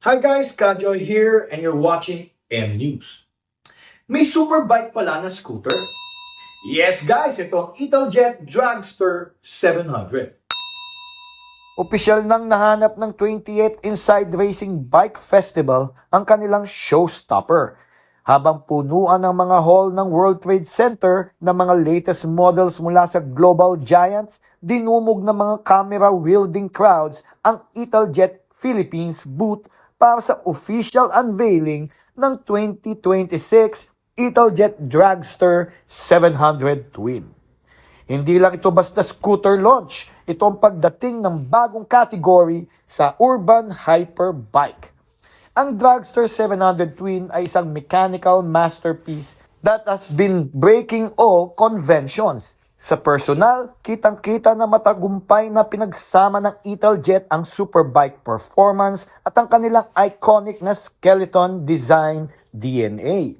Hi guys, Kadyo here and you're watching M News. May super bike pala na scooter? Yes guys, ito ang Italjet Dragster 700. Opisyal nang nahanap ng 28th Inside Racing Bike Festival ang kanilang showstopper. Habang punuan ng mga hall ng World Trade Center ng mga latest models mula sa global giants, dinumog ng mga camera-wielding crowds ang Italjet Philippines booth para sa official unveiling ng 2026 Italjet Dragster 700 Twin. Hindi lang ito basta scooter launch, ito ang pagdating ng bagong category sa urban hyperbike. Ang Dragster 700 Twin ay isang mechanical masterpiece that has been breaking all conventions. Sa personal, kitang-kita na matagumpay na pinagsama ng Italjet ang superbike performance at ang kanilang iconic na skeleton design DNA.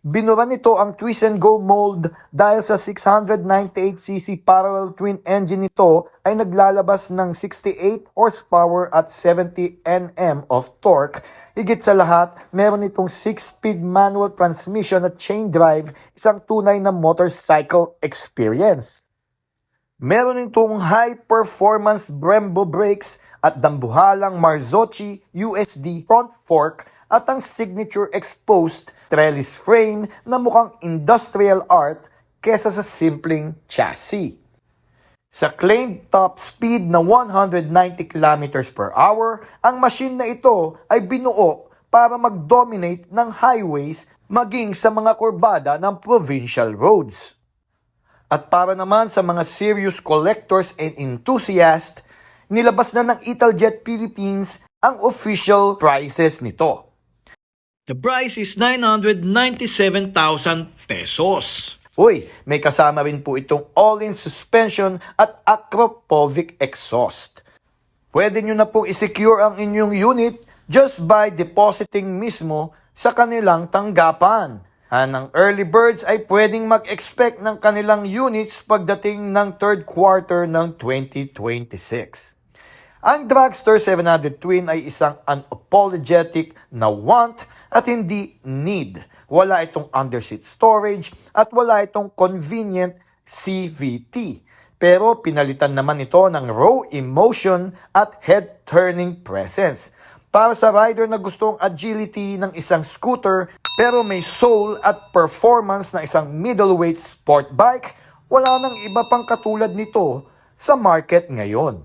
Binura nito ang twist and go mold dahil sa 698cc parallel twin engine nito ay naglalabas ng 68 horsepower at 70 Nm of torque. Higit sa lahat, meron itong 6-speed manual transmission at chain drive, isang tunay na motorcycle experience. Meron itong high-performance Brembo brakes at dambuhalang Marzocchi USD front fork at ang signature exposed trellis frame na mukhang industrial art kesa sa simpleng chassis. Sa claimed top speed na 190 km per hour, ang machine na ito ay binuo para mag-dominate ng highways maging sa mga kurbada ng provincial roads. At para naman sa mga serious collectors and enthusiasts, nilabas na ng Italjet Philippines ang official prices nito. The price is 997,000 pesos. Uy, may kasama rin po itong all-in suspension at Acropovic exhaust. Pwede nyo na pong isecure ang inyong unit just by depositing mismo sa kanilang tanggapan. Ang early birds ay pwedeng mag-expect ng kanilang units pagdating ng third quarter ng 2026. Ang Dragster 700 Twin ay isang unapologetic na want at hindi need. Wala itong underseat storage at wala itong convenient CVT. Pero pinalitan naman ito ng raw emotion at head-turning presence. Para sa rider na gustong agility ng isang scooter pero may soul at performance na isang middleweight sport bike, wala nang iba pang katulad nito sa market ngayon.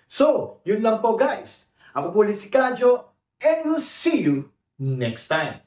So, yun lang po guys. Ako po ulit si Kadyo and we'll see you next time.